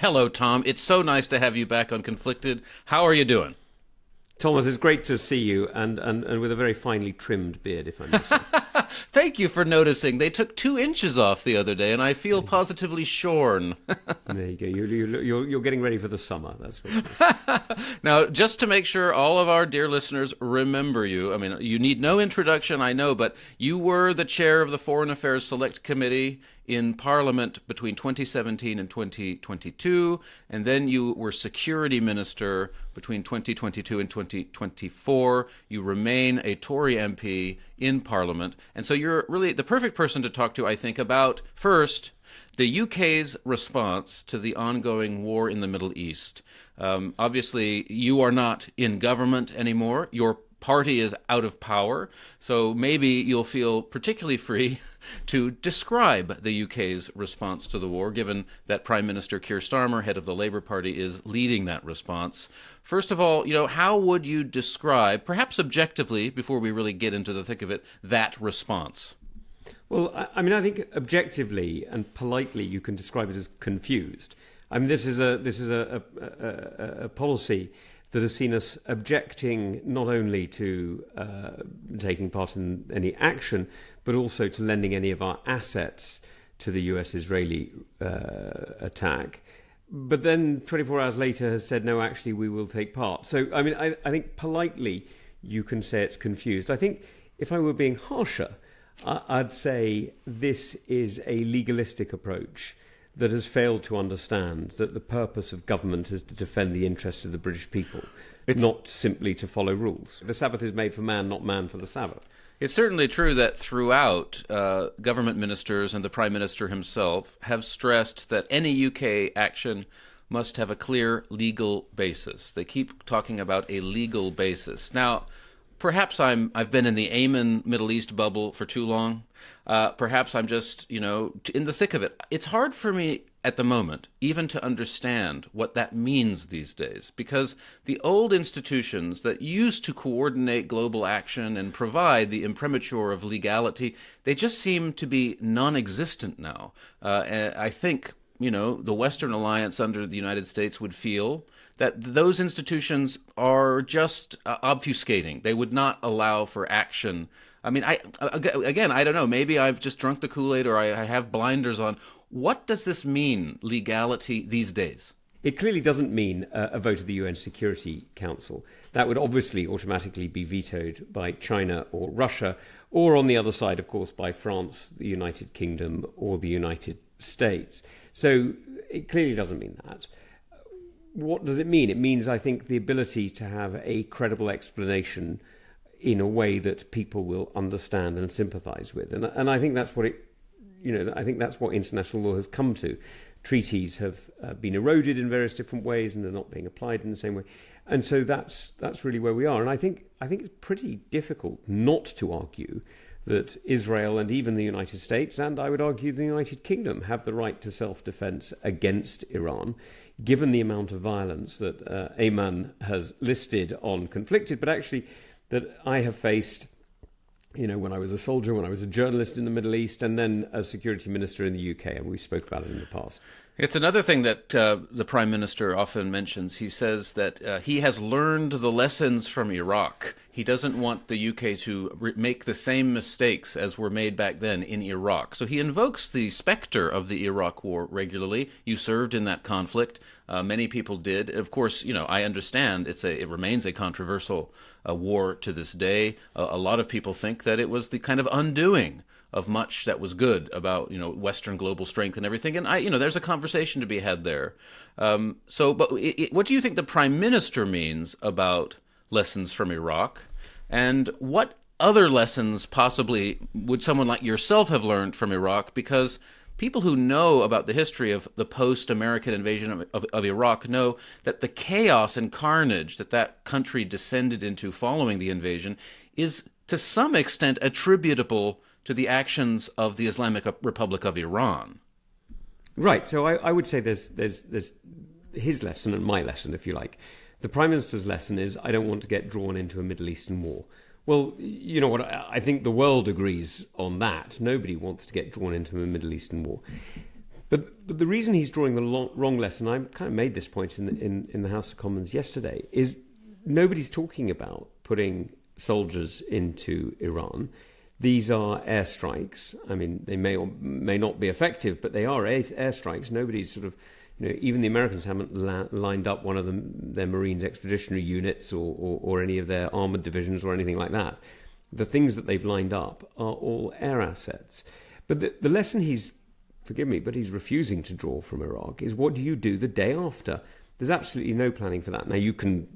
Hello, Tom. It's so nice to have you back on Conflicted. How are you doing? Thomas, it's great to see you, and with a very finely trimmed beard, if I may say. Thank you for noticing. They took 2 inches off the other day, and I feel positively shorn. There you go. You're getting ready for the summer. That's what it is. Now, just to make sure all of our dear listeners remember you, I mean, you need no introduction, I know, but you were the chair of the Foreign Affairs Select Committee in Parliament between 2017 and 2022, and then you were Security Minister between 2022 and 2024. You remain a Tory MP in Parliament, and so you're really the perfect person to talk to, I think, about, first, the UK's response to the ongoing war in the Middle East. Obviously, you are not in government anymore. Your party is out of power, so maybe you'll feel particularly free to describe the UK's response to the war, given that Prime Minister Keir Starmer, head of the Labour Party, is leading that response. First of all, how would you describe, perhaps objectively, before we really get into the thick of it, that response? Well, I think objectively and politely, you can describe it as confused. I mean, this is a policy that has seen us objecting not only to taking part in any action, but also to lending any of our assets to the US-Israeli attack. But then 24 hours later has said, no, actually, we will take part. So, I mean, I think politely you can say it's confused. I think if I were being harsher, I'd say this is a legalistic approach that has failed to understand that the purpose of government is to defend the interests of the British people, not simply to follow rules. The Sabbath is made for man, not man for the Sabbath. It's certainly true that throughout, government ministers and the Prime Minister himself have stressed that any UK action must have a clear legal basis. They keep talking about a legal basis. Now, perhaps I've been in the Amen Middle East bubble for too long. Perhaps I'm just, in the thick of it. It's hard for me at the moment even to understand what that means these days, because the old institutions that used to coordinate global action and provide the imprimatur of legality, they just seem to be non-existent now. And I think, the Western alliance under the United States would feel that those institutions are just obfuscating. They would not allow for action. I mean, I don't know. Maybe I've just drunk the Kool-Aid or I have blinders on. What does this mean, legality, these days? It clearly doesn't mean a vote of the UN Security Council. That would obviously automatically be vetoed by China or Russia, or on the other side, of course, by France, the United Kingdom, or the United States. So it clearly doesn't mean that. What does it mean? It means, I think, the ability to have a credible explanation in a way that people will understand and sympathise with. And I think that's what I think that's what international law has come to. Treaties have been eroded in various different ways, and they're not being applied in the same way. And so that's really where we are. And I think it's pretty difficult not to argue that Israel and even the United States, and I would argue the United Kingdom, have the right to self-defense against Iran, given the amount of violence that Ayman has listed on Conflicted, but actually that I have faced, when I was a soldier, when I was a journalist in the Middle East, and then as security minister in the UK, and we spoke about it in the past. It's another thing that the Prime Minister often mentions. He says that he has learned the lessons from Iraq. He doesn't want the UK to make the same mistakes as were made back then in Iraq. So he invokes the specter of the Iraq War regularly. You served in that conflict. Many people did. Of course, I understand it remains a controversial war to this day. A lot of people think that it was the kind of undoing of much that was good about Western global strength and everything, and there's a conversation to be had there. But what do you think the Prime Minister means about lessons from Iraq, and what other lessons possibly would someone like yourself have learned from Iraq? Because people who know about the history of the post-American invasion of Iraq know that the chaos and carnage that country descended into following the invasion is to some extent attributable to the actions of the Islamic Republic of Iran. Right. So I would say there's his lesson and my lesson, if you like. The Prime Minister's lesson is, I don't want to get drawn into a Middle Eastern war. Well, you know what? I think the world agrees on that. Nobody wants to get drawn into a Middle Eastern war. But the reason he's drawing the wrong lesson, I kind of made this point in the House of Commons yesterday, is nobody's talking about putting soldiers into Iran. These are airstrikes. I mean, they may or may not be effective, but they are airstrikes. Nobody's sort of, even the Americans haven't lined up one of their Marines Expeditionary Units or any of their armoured divisions or anything like that. The things that they've lined up are all air assets. But the lesson forgive me, but he's refusing to draw from Iraq is, what do you do the day after? There's absolutely no planning for that. Now, you can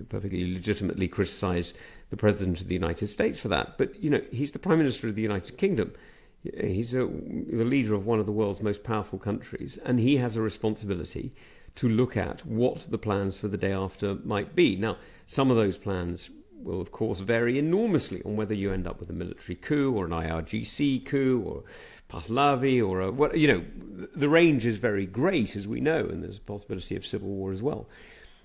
perfectly legitimately criticise the President of the United States for that, but, he's the Prime Minister of the United Kingdom. He's the leader of one of the world's most powerful countries, and he has a responsibility to look at what the plans for the day after might be. Now, some of those plans will, of course, vary enormously on whether you end up with a military coup or an IRGC coup or Pahlavi or the range is very great, as we know, and there's a possibility of civil war as well.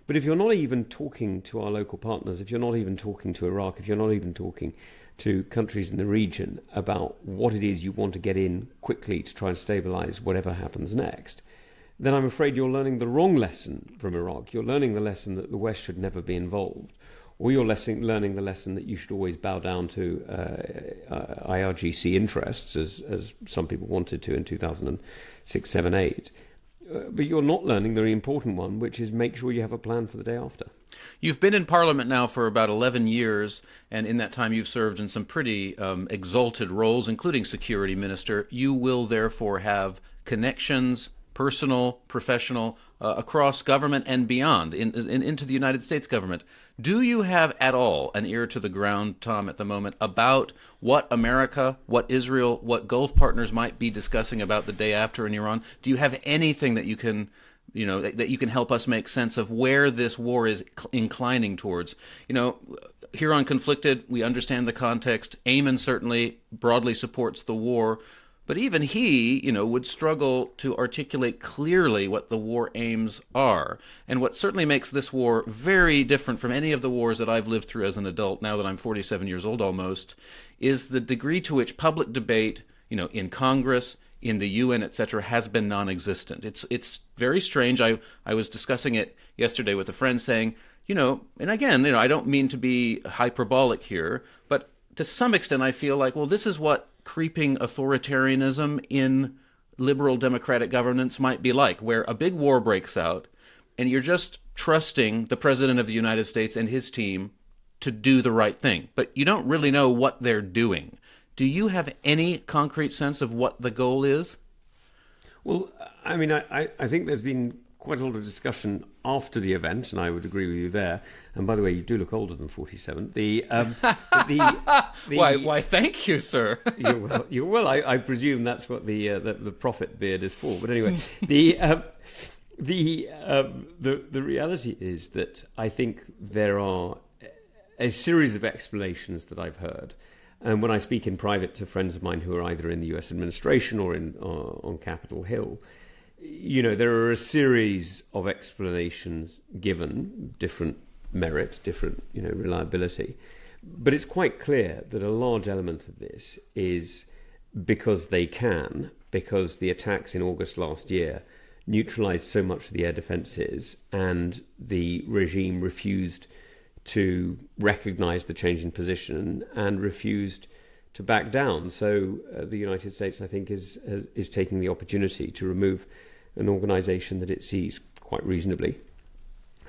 But if you're not even talking to our local partners, if you're not even talking to Iraq, if you're not even talking to countries in the region about what it is you want to get in quickly to try and stabilise whatever happens next, then I'm afraid you're learning the wrong lesson from Iraq. You're learning the lesson that the West should never be involved. Or you're learning the lesson that you should always bow down to IRGC interests, as some people wanted to in 2006, 7, 8. But you're not learning the important one, which is make sure you have a plan for the day after. You've been in Parliament now for about 11 years, and in that time you've served in some pretty exalted roles, including Security Minister. You will therefore have connections, personal, professional, across government and beyond, into the United States government. Do you have at all an ear to the ground, Tom, at the moment, about what America, what Israel, what Gulf partners might be discussing about the day after in Iran? Do you have anything that you can, that you can help us make sense of where this war is inclining towards? Here on Conflicted, we understand the context. Eamon certainly broadly supports the war. But even he, would struggle to articulate clearly what the war aims are. And what certainly makes this war very different from any of the wars that I've lived through as an adult, now that I'm 47 years old almost, is the degree to which public debate, in Congress, in the UN, etc., has been non-existent. It's very strange. I was discussing it yesterday with a friend saying, and again, I don't mean to be hyperbolic here, but to some extent I feel like, well, this is what creeping authoritarianism in liberal democratic governance might be like, where a big war breaks out and you're just trusting the President of the United States and his team to do the right thing, but you don't really know what they're doing. Do you have any concrete sense of what the goal is? Well, I mean, I think there's been quite a lot of discussion after the event, and I would agree with you there. And by the way, you do look older than 47. Why? Thank you, sir. You're well. I presume that's what the prophet beard is for. But anyway, the reality is that I think there are a series of explanations that I've heard. And when I speak in private to friends of mine who are either in the US administration or on Capitol Hill, there are a series of explanations given, different merit, different, reliability. But it's quite clear that a large element of this is because because the attacks in August last year neutralised so much of the air defences, and the regime refused to recognise the change in position and refused to back down. So the United States, I think, is taking the opportunity to remove an organisation that it sees quite reasonably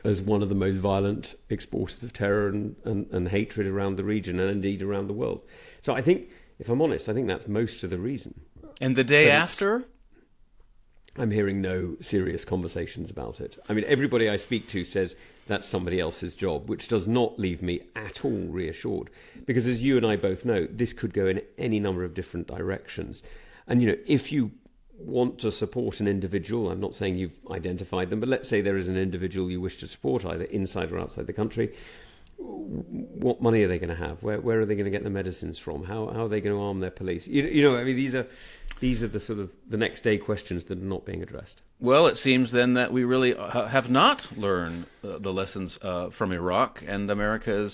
as one of the most violent exporters of terror and hatred around the region and indeed around the world. So I think, if I'm honest, I think that's most of the reason. And the day after? I'm hearing no serious conversations about it. I mean, everybody I speak to says that's somebody else's job, which does not leave me at all reassured. Because as you and I both know, this could go in any number of different directions. And, if you want to support an individual, I'm not saying you've identified them, but let's say there is an individual you wish to support, either inside or outside the country, what money are they going to have? Where are they going to get the medicines from? How are they going to arm their police? I mean, these are the sort of the next day questions that are not being addressed. Well, it seems then that we really have not learned the lessons from Iraq, and America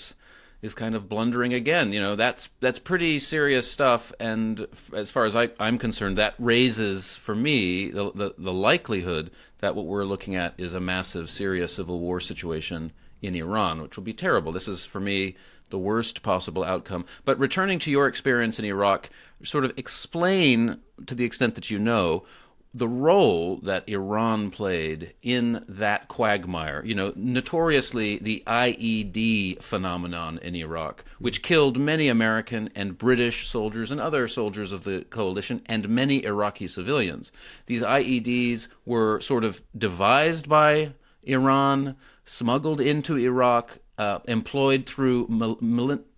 is kind of blundering again. That's pretty serious stuff. And as far as I'm concerned, that raises for me the likelihood that what we're looking at is a massive, serious civil war situation in Iran, which will be terrible. This is, for me, the worst possible outcome. But returning to your experience in Iraq, sort of explain, to the extent that you know, the role that Iran played in that quagmire. Notoriously the IED phenomenon in Iraq, which killed many American and British soldiers and other soldiers of the coalition and many Iraqi civilians. These IEDs were sort of devised by Iran, smuggled into Iraq, employed through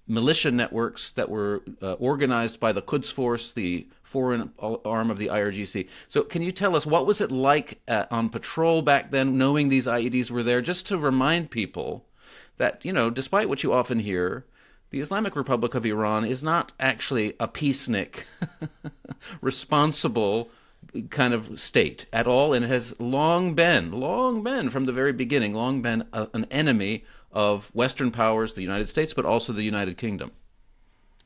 militia networks that were organized by the Quds Force, the foreign arm of the IRGC. So can you tell us, what was it like on patrol back then, knowing these IEDs were there, just to remind people that, despite what you often hear, the Islamic Republic of Iran is not actually a peacenik, responsible kind of state at all, and it has long been from the very beginning, an enemy of Western powers, the United States, but also the United Kingdom.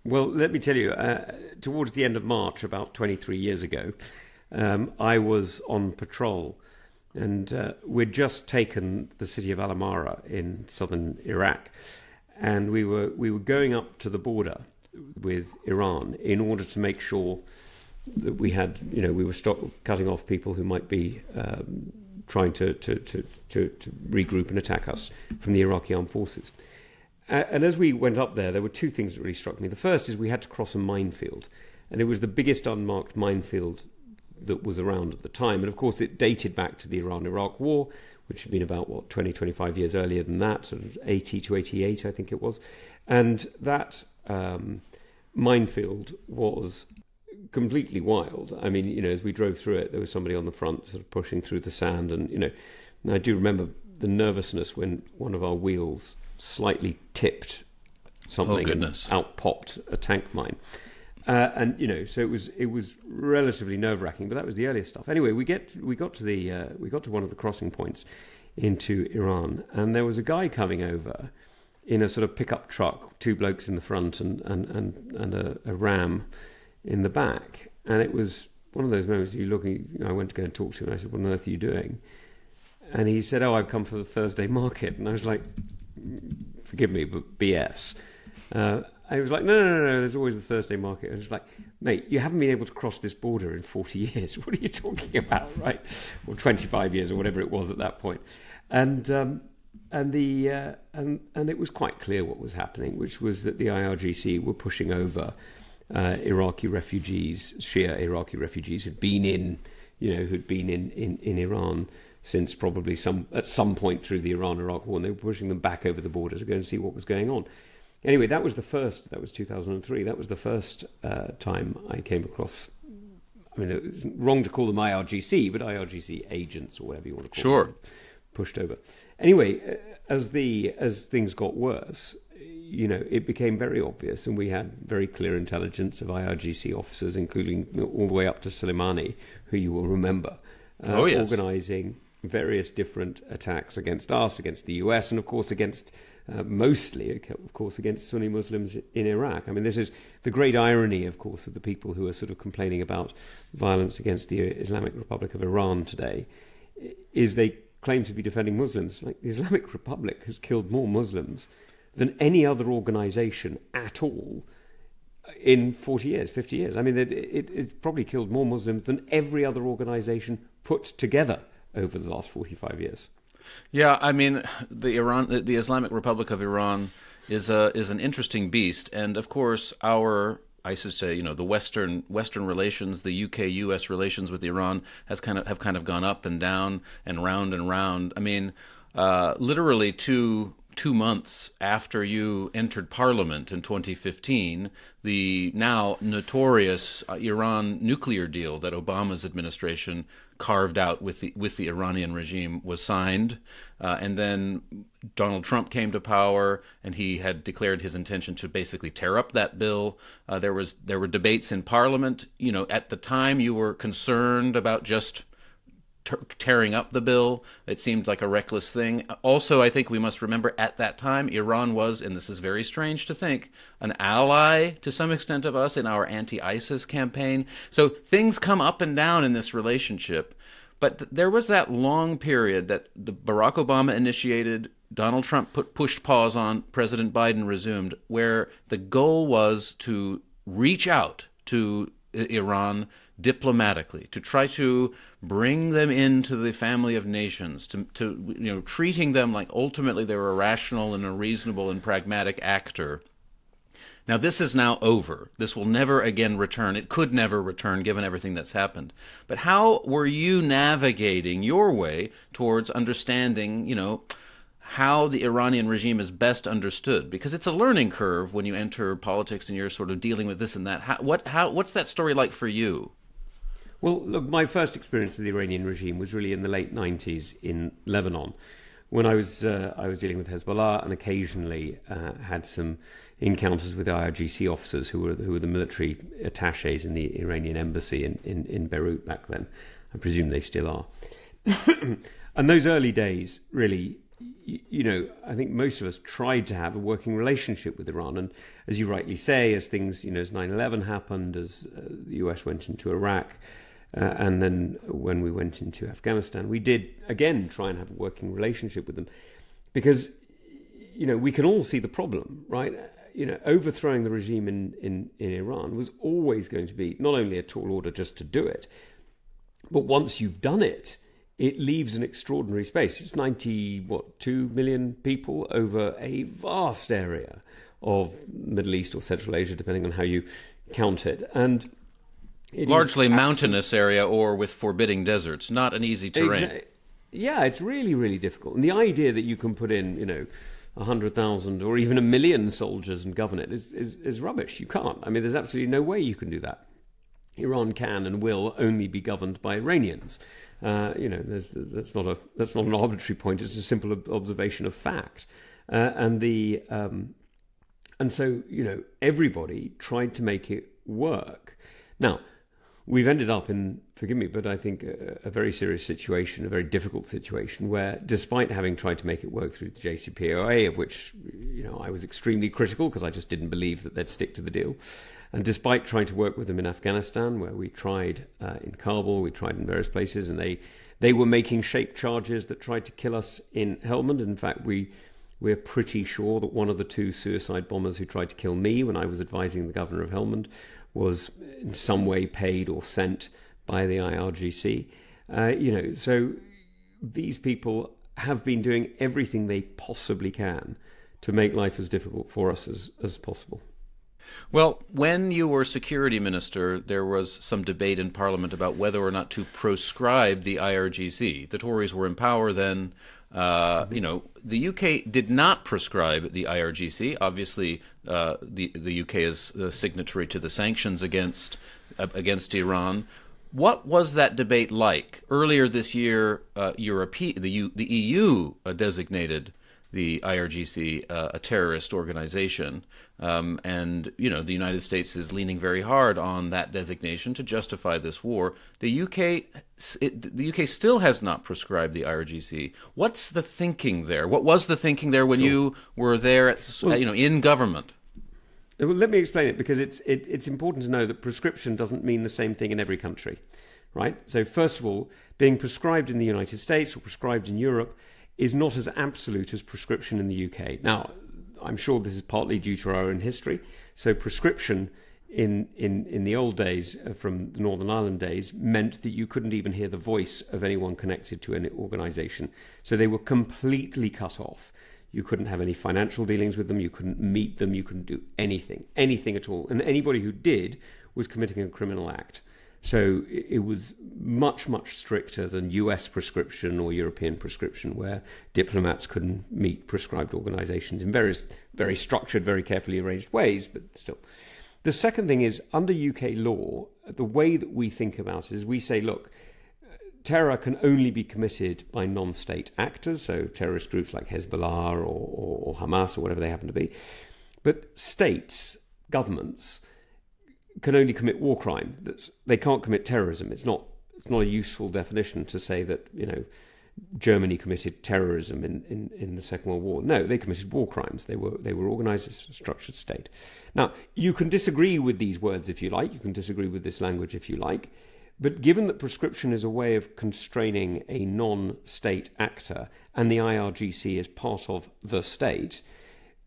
Well, let me tell you, towards the end of March, about 23 years ago, I was on patrol, and we'd just taken the city of Al-Amara in southern Iraq, and we were going up to the border with Iran in order to make sure that we had, we were cutting off people who might be trying to regroup and attack us from the Iraqi armed forces. And as we went up there were two things that really struck me. The first is we had to cross a minefield, and it was the biggest unmarked minefield that was around at the time. And of course, it dated back to the Iran-Iraq War, which had been about, 20, 25 years earlier than that, sort of 80 to 88, I think it was. And that minefield was completely wild. I mean, as we drove through it, there was somebody on the front sort of pushing through the sand. And, I do remember the nervousness when one of our wheels slightly tipped something, and out popped a tank mine. And so it was relatively nerve-wracking, but that was the earlier stuff. Anyway, we got to one of the crossing points into Iran, and there was a guy coming over in a sort of pickup truck, two blokes in the front and a ram in the back. And it was one of those moments I went to go and talk to him, and I said, "What on earth are you doing?" And he said, "Oh, I've come for the Thursday market." And I was like, "Forgive me, but BS." I was like, no, there's always the Thursday market. And I was like, "Mate, you haven't been able to cross this border in 40 years. What are you talking about, right?" Or 25 years or whatever it was at that point. And it was quite clear what was happening, which was that the IRGC were pushing over Iraqi refugees, Shia Iraqi refugees who'd been in Iran since probably at some point through the Iran-Iraq War, and they were pushing them back over the border to go and see what was going on. Anyway, that was 2003. That was the first time I came across, I mean, it was wrong to call them IRGC, but IRGC agents or whatever you want to call them, pushed over. Anyway, as things got worse, it became very obvious, and we had very clear intelligence of IRGC officers, including all the way up to Soleimani, who you will remember, organising various different attacks against us, against the US, and of course mostly against Sunni Muslims in Iraq. I mean, this is the great irony, of course, of the people who are sort of complaining about violence against the Islamic Republic of Iran today, is they claim to be defending Muslims. Like, the Islamic Republic has killed more Muslims than any other organisation at all in 40 years, 50 years. I mean, it's probably killed more Muslims than every other organisation put together over the last 45 years. Yeah, I mean, the Islamic Republic of Iran is an interesting beast, and of course I should say, the Western relations, the UK-US relations with Iran have kind of gone up and down and round and round. I mean, literally 2 months after you entered Parliament in 2015, the now notorious Iran nuclear deal that Obama's administration carved out with the Iranian regime was signed, and then Donald Trump came to power, and he had declared his intention to basically tear up that bill. There were debates in Parliament. At the time, you were concerned about just tearing up the bill. It seemed like a reckless thing. Also, I think we must remember at that time, Iran was, and this is very strange to think, an ally to some extent of us in our anti-ISIS campaign. So things come up and down in this relationship. But there was that long period that Barack Obama initiated, Donald Trump pushed pause on, President Biden resumed, where the goal was to reach out to Iran diplomatically, to try to bring them into the family of nations, to treating them like ultimately they were a rational and a reasonable and pragmatic actor. Now, this is now over. This will never again return. It could never return given everything that's happened. But how were you navigating your way towards understanding, how the Iranian regime is best understood? Because it's a learning curve when you enter politics and you're sort of dealing with this and that. What's that story like for you? Well, look, my first experience with the Iranian regime was really in the late 90s in Lebanon, when I was dealing with Hezbollah and occasionally had some encounters with IRGC officers who were the military attachés in the Iranian embassy in Beirut back then. I presume they still are. And those early days, really, I think most of us tried to have a working relationship with Iran. And as you rightly say, as things, as 9/11 happened, as the US went into Iraq, and then when we went into Afghanistan, we did, again, try and have a working relationship with them. Because, we can all see the problem, right? Overthrowing the regime in Iran was always going to be not only a tall order just to do it, but once you've done it, it leaves an extraordinary space. It's 2 million people over a vast area of Middle East or Central Asia, depending on how you count it. And it largely mountainous area or with forbidding deserts, not an easy terrain. Yeah, it's really, really difficult. And the idea that you can put in, 100,000 or even 1 million soldiers and govern it is rubbish. You can't. I mean, there's absolutely no way you can do that. Iran can and will only be governed by Iranians. That's not an arbitrary point. It's a simple observation of fact. And so everybody tried to make it work. Now, we've ended up in, forgive me, but I think a very serious situation, a very difficult situation, where despite having tried to make it work through the JCPOA, of which I was extremely critical because I just didn't believe that they'd stick to the deal, and despite trying to work with them in Afghanistan, where we tried in Kabul, we tried in various places, and they were making shape charges that tried to kill us in Helmand. In fact, we're pretty sure that one of the 2 suicide bombers who tried to kill me when I was advising the governor of Helmand was in some way paid or sent by the IRGC. So these people have been doing everything they possibly can to make life as difficult for us as possible. Well, when you were security minister, there was some debate in Parliament about whether or not to proscribe the IRGC. The Tories were in power then. The UK did not proscribe the IRGC. Obviously, the UK is a signatory to the sanctions against Iran. What was that debate like? Earlier this year, the EU designated the IRGC a terrorist organization. And the United States is leaning very hard on that designation to justify this war. The UK still has not proscribed the IRGC. What's the thinking there? What was the thinking there when you were there in government? Well, let me explain it, because it's important to know that prescription doesn't mean the same thing in every country, right? So first of all, being prescribed in the United States or prescribed in Europe is not as absolute as prescription in the UK. Now, I'm sure this is partly due to our own history. So prescription in the old days, from the Northern Ireland days, meant that you couldn't even hear the voice of anyone connected to an organisation. So they were completely cut off. You couldn't have any financial dealings with them. You couldn't meet them. You couldn't do anything at all. And anybody who did was committing a criminal act. So it was much, much stricter than US prescription or European prescription, where diplomats couldn't meet prescribed organizations in various very structured, very carefully arranged ways, but still. The second thing is, under UK law, the way that we think about it is we say, look, terror can only be committed by non-state actors, so terrorist groups like Hezbollah or Hamas or whatever they happen to be. But states, governments, can only commit war crime. They can't commit terrorism. It's it's not a useful definition to say that, Germany committed terrorism in the Second World War. No, they committed war crimes. They were organised as a structured state. Now, you can disagree with these words if you like. You can disagree with this language if you like. But given that proscription is a way of constraining a non-state actor, and the IRGC is part of the state,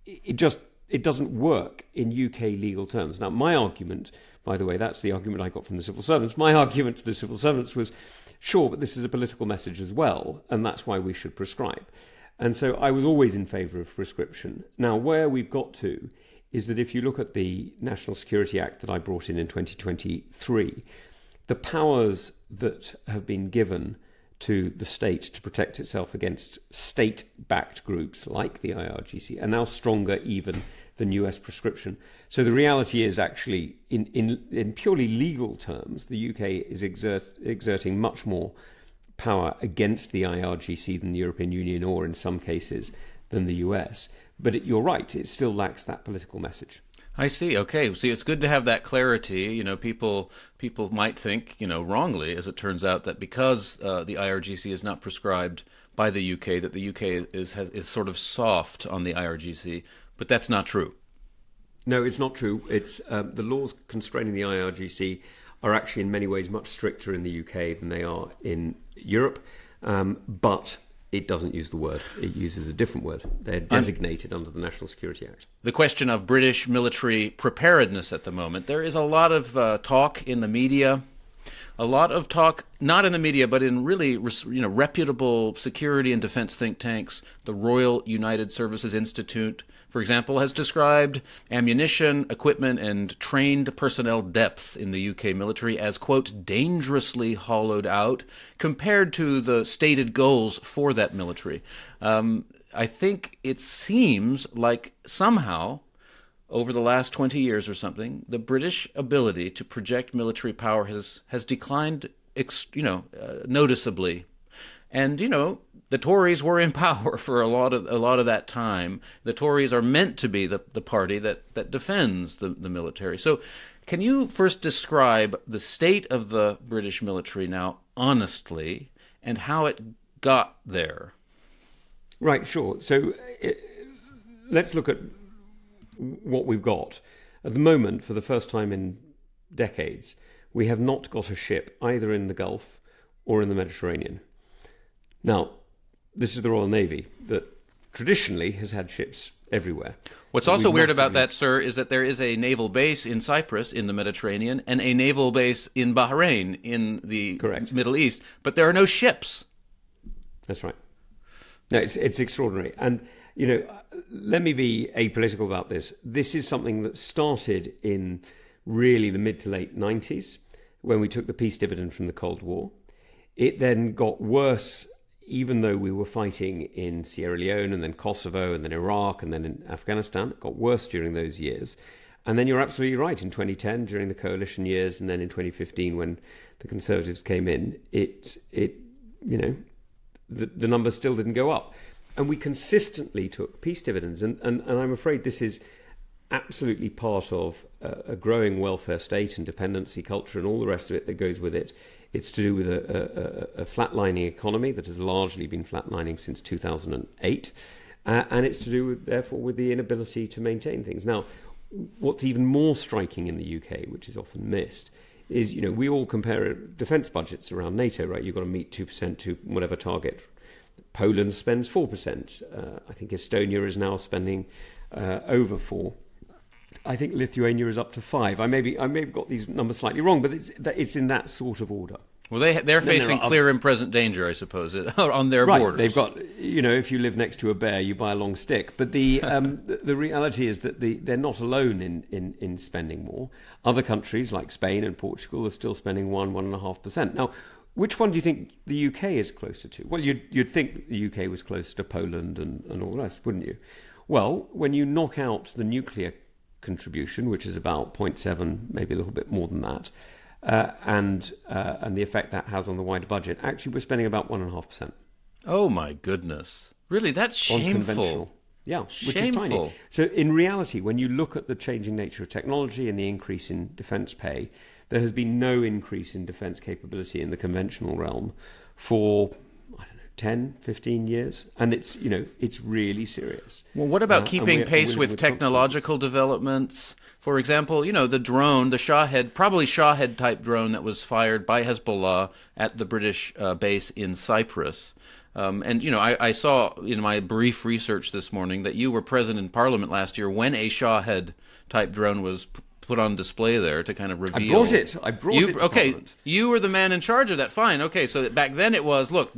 it doesn't work in UK legal terms. Now, my argument, by the way, that's the argument I got from the civil servants. My argument to the civil servants was, sure, but this is a political message as well, and that's why we should prescribe. And so I was always in favour of prescription. Now, where we've got to is that if you look at the National Security Act that I brought in 2023, the powers that have been given to the state to protect itself against state-backed groups like the IRGC are now stronger even than US prescription. So the reality is actually, in purely legal terms, the UK is exerting much more power against the IRGC than the European Union, or in some cases than the US. But you're right, it still lacks that political message. I see. Okay. See, it's good to have that clarity. People might think, wrongly, as it turns out, that because the IRGC is not prescribed by the UK, that the UK is sort of soft on the IRGC. But that's not true. No, it's not true. It's the laws constraining the IRGC are actually in many ways much stricter in the UK than they are in Europe. But it doesn't use the word. It uses a different word. They're designated under the National Security Act. The question of British military preparedness at the moment. There is a lot of talk in the media. A lot of talk, not in the media, but in really reputable security and defense think tanks. The Royal United Services Institute, for example, has described ammunition, equipment, and trained personnel depth in the UK military as, quote, dangerously hollowed out compared to the stated goals for that military. I think it seems like somehow, over the last 20 years or something, the British ability to project military power has declined, noticeably. And, the Tories were in power for a lot of that time. The Tories are meant to be the party that defends the military. So can you first describe the state of the British military now, honestly, and how it got there? Right, sure. So let's look at what we've got. At the moment, for the first time in decades, we have not got a ship either in the Gulf or in the Mediterranean. Now, this is the Royal Navy that traditionally has had ships everywhere. What's also weird about that, sir, is that there is a naval base in Cyprus in the Mediterranean and a naval base in Bahrain in the Middle East, but there are no ships. That's right. No, it's extraordinary. And, let me be apolitical about this. This is something that started in really the mid to late 90s when we took the peace dividend from the Cold War. It then got worse, even though we were fighting in Sierra Leone and then Kosovo and then Iraq and then in Afghanistan. It got worse during those years. And then you're absolutely right. In 2010, during the coalition years, and then in 2015 when the Conservatives came in, the numbers still didn't go up. And we consistently took peace dividends. And I'm afraid this is absolutely part of a growing welfare state and dependency culture and all the rest of it that goes with it. It's to do with a flatlining economy that has largely been flatlining since 2008. And it's to do, therefore, with the inability to maintain things. Now, what's even more striking in the UK, which is often missed, is, we all compare defence budgets around NATO, right? You've got to meet 2% to whatever target. Poland spends 4%. I think Estonia is now spending over 4%. I think Lithuania is up to 5%. I may have got these numbers slightly wrong, but it's in that sort of order. Well, they're facing clear and present danger, I suppose, on their borders. They've got, if you live next to a bear, you buy a long stick. But the the reality is that they're not alone in spending more. Other countries like Spain and Portugal are still spending 1.5%. Now, which one do you think the UK is closer to? Well, you'd think the UK was closer to Poland and all the rest, wouldn't you? Well, when you knock out the nuclear contribution, which is about 0.7, maybe a little bit more than that, and the effect that has on the wider budget, actually we're spending about 1.5%. Oh my goodness! Really, that's shameful. Yeah, which is tiny. So in reality, when you look at the changing nature of technology and the increase in defence pay, there has been no increase in defence capability in the conventional realm for, I don't know, 10, 15 years. And it's really serious. Well, what about keeping pace with technological developments? For example, the drone, the probably Shahed-type drone that was fired by Hezbollah at the British base in Cyprus. I saw in my brief research this morning that you were present in Parliament last year when a Shahed-type drone was put on display there to kind of reveal. I brought it to okay, Parliament. You were the man in charge of that. Fine. Okay, so back then it was look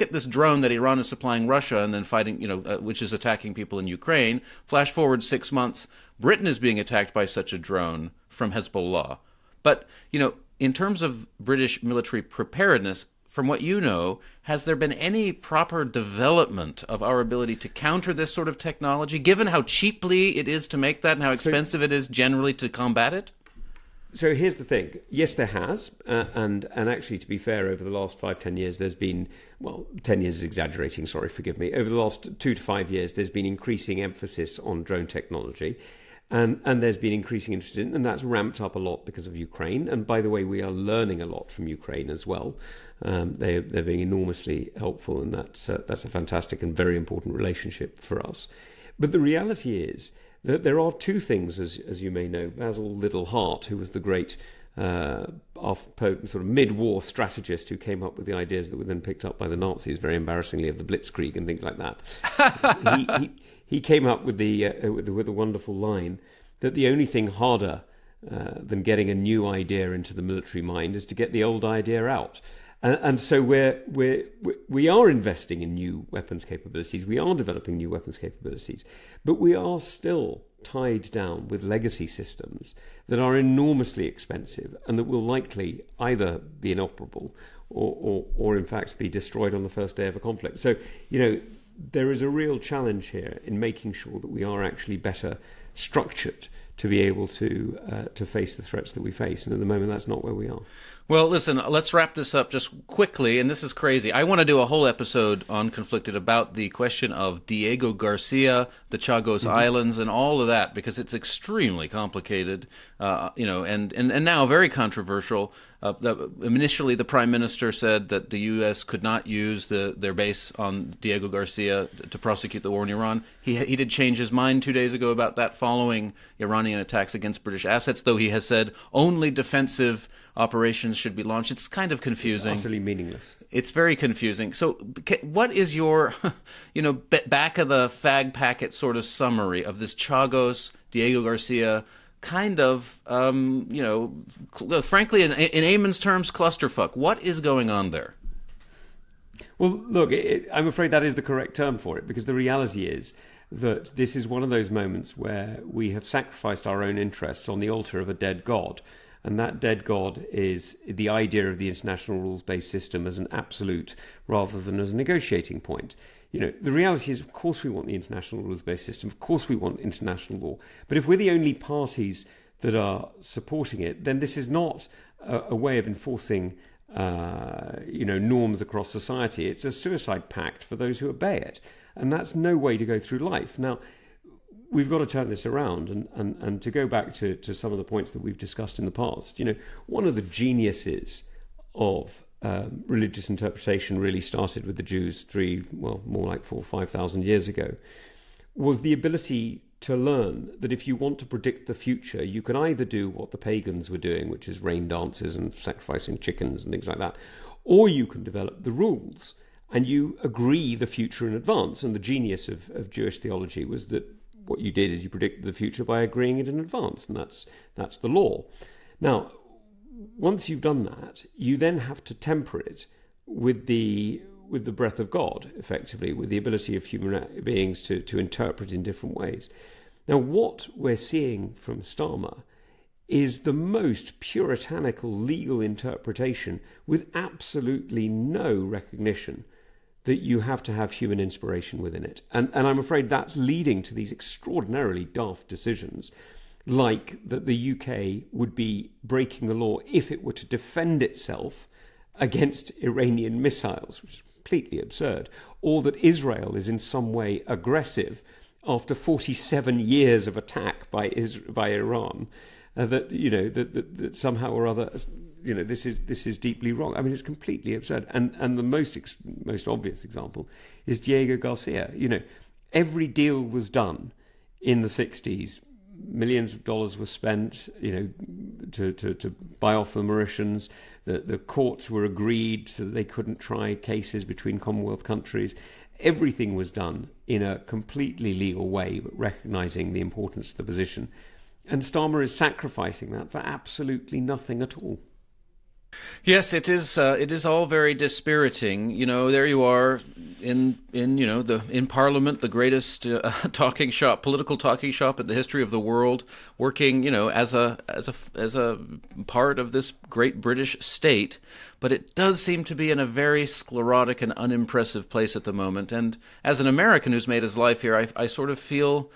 at this drone that Iran is supplying Russia and then fighting, which is attacking people in Ukraine. Flash forward 6 months, Britain is being attacked by such a drone from Hezbollah. But in terms of British military preparedness, from what you know, has there been any proper development of our ability to counter this sort of technology, given how cheaply it is to make that and how expensive it is generally to combat it? So here's the thing. Yes, there has. And actually, to be fair, over the last 5-10 years, there's been, 10 years is exaggerating, sorry, forgive me. Over the last 2 to 5 years, there's been increasing emphasis on drone technology. And there's been increasing interest in it, and that's ramped up a lot because of Ukraine. And by the way, we are learning a lot from Ukraine as well. They're being enormously helpful, and that's a fantastic and very important relationship for us. But the reality is that there are two things, as you may know. Basil Little-Hart, who was the great sort of mid-war strategist who came up with the ideas that were then picked up by the Nazis, very embarrassingly, of the Blitzkrieg and things like that. He came up with a wonderful line that the only thing harder than getting a new idea into the military mind is to get the old idea out. And so we are investing in new weapons capabilities. We are developing new weapons capabilities, but we are still tied down with legacy systems that are enormously expensive and that will likely either be inoperable or in fact be destroyed on the first day of a conflict. So there is a real challenge here in making sure that we are actually better structured to be able to face the threats that we face. And at the moment, that's not where we are. Well, listen, let's wrap this up just quickly, and this is crazy. I want to do a whole episode on Conflicted about the question of Diego Garcia, the Chagos Islands, and all of that, because it's extremely complicated, and now very controversial. Initially, the Prime Minister said that the U.S. could not use their base on Diego Garcia to prosecute the war in Iran. He did change his mind 2 days ago about that following Iranian attacks against British assets, though he has said only defensive operations should be launched. It's kind of confusing. It's utterly meaningless. It's very confusing. So what is your, back of the fag packet sort of summary of this Chagos, Diego Garcia kind of, frankly, in Eamon's terms, clusterfuck? What is going on there? Well, look, I'm afraid that is the correct term for it, because the reality is that this is one of those moments where we have sacrificed our own interests on the altar of a dead god. And that dead god is the idea of the international rules-based system as an absolute rather than as a negotiating point. The reality is, of course, we want the international rules-based system. Of course, we want international law. But if we're the only parties that are supporting it, then this is not a way of enforcing, norms across society. It's a suicide pact for those who obey it. And that's no way to go through life. Now, we've got to turn this around and to go back to some of the points that we've discussed in the past. One of the geniuses of religious interpretation really started with the Jews more like 4,000 or 5,000 years ago, was the ability to learn that if you want to predict the future, you can either do what the pagans were doing, which is rain dances and sacrificing chickens and things like that, or you can develop the rules and you agree the future in advance. And the genius of Jewish theology was that what you did is you predicted the future by agreeing it in advance, and that's the law. Now, once you've done that, you then have to temper it with the breath of God, effectively, with the ability of human beings to interpret in different ways. Now, what we're seeing from Starmer is the most puritanical legal interpretation with absolutely no recognition that you have to have human inspiration within it. And I'm afraid that's leading to these extraordinarily daft decisions, like that the UK would be breaking the law if it were to defend itself against Iranian missiles, which is completely absurd, or that Israel is in some way aggressive after 47 years of attack by Iran. that that somehow or other, this is deeply wrong. I mean, it's completely absurd. And the most obvious example is Diego Garcia. Every deal was done in the 60s. Millions of dollars were spent, to buy off the Mauritians. The courts were agreed so that they couldn't try cases between Commonwealth countries. Everything was done in a completely legal way, but recognising the importance of the position. And Starmer is sacrificing that for absolutely nothing at all. Yes, it is. It is all very dispiriting. There you are in Parliament, the greatest political talking shop in the history of the world, working, as a part of this great British state. But it does seem to be in a very sclerotic and unimpressive place at the moment. And as an American who's made his life here, I sort of feel,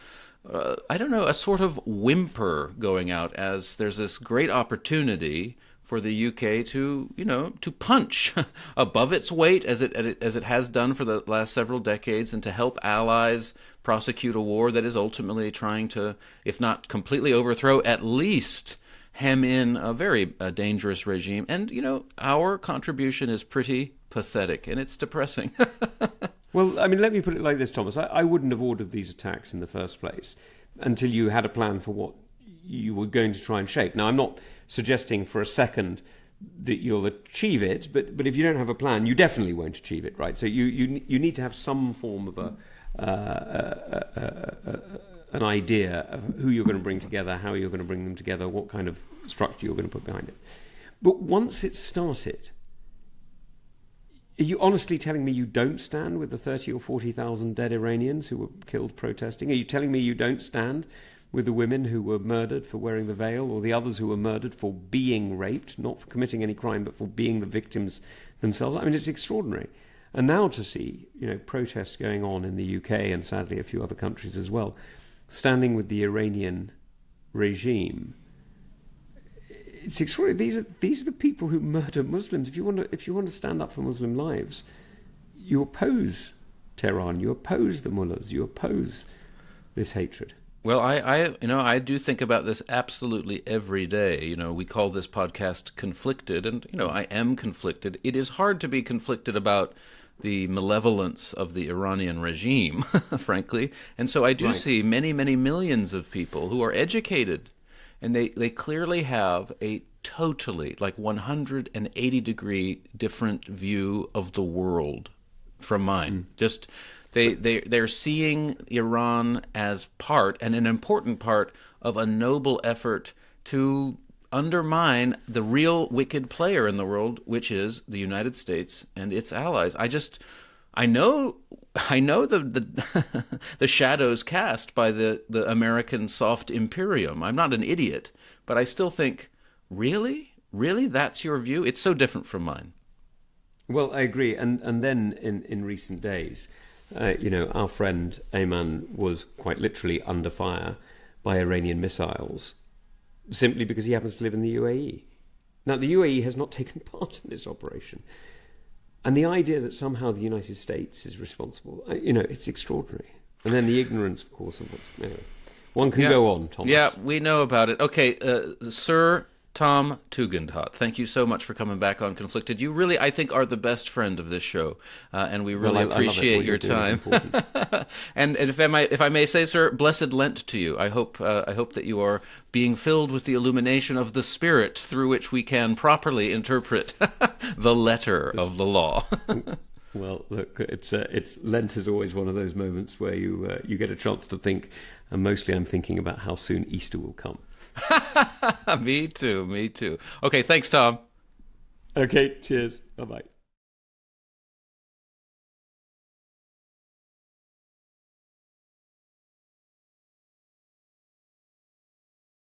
a sort of whimper going out as there's this great opportunity for the UK to punch above its weight as it has done for the last several decades, and to help allies prosecute a war that is ultimately trying to, if not completely overthrow, at least hem in a very dangerous regime. And our contribution is pretty pathetic, and it's depressing. Well, I mean, let me put it like this, Thomas. I wouldn't have ordered these attacks in the first place until you had a plan for what you were going to try and shape. Now, I'm not suggesting for a second that you'll achieve it, but if you don't have a plan, you definitely won't achieve it, right? So you need to have some form of an idea of who you're going to bring together, how you're going to bring them together, what kind of structure you're going to put behind it. But once it's started, are you honestly telling me you don't stand with the 30 or 40,000 dead Iranians who were killed protesting? Are you telling me you don't stand with the women who were murdered for wearing the veil, or the others who were murdered for being raped, not for committing any crime, but for being the victims themselves? I mean, it's extraordinary. And now to see, protests going on in the UK and sadly a few other countries as well, standing with the Iranian regime, it's extraordinary. These are the people who murder Muslims. If you want to stand up for Muslim lives, you oppose Tehran, you oppose the mullahs, you oppose this hatred. Well, I do think about this absolutely every day. We call this podcast Conflicted, and, I am conflicted. It is hard to be conflicted about the malevolence of the Iranian regime, frankly. And so I do see many, many millions of people who are educated, and they clearly have a totally, 180-degree different view of the world from mine. Just... They're seeing Iran as part, and an important part, of a noble effort to undermine the real wicked player in the world, which is the United States and its allies. I know the the shadows cast by the American soft imperium. I'm not an idiot, but I still think, really, that's your view? It's so different from mine. Well, I agree. And then in recent days, our friend Ayman was quite literally under fire by Iranian missiles simply because he happens to live in the UAE. Now, the UAE has not taken part in this operation. And the idea that somehow the United States is responsible, it's extraordinary. And then the ignorance, of course, of what's... Anyway, one can go on, Thomas. Yeah, we know about it. Okay, Sir Tom Tugendhat, thank you so much for coming back on Conflicted. You really, I think, are the best friend of this show, and we really appreciate your time. And if I may say, sir, blessed Lent to you. I hope that you are being filled with the illumination of the Spirit through which we can properly interpret the letter of the law. Well, look, it's Lent is always one of those moments where you get a chance to think, and mostly I'm thinking about how soon Easter will come. Me too. Okay, thanks, Tom. Okay, cheers. Bye-bye.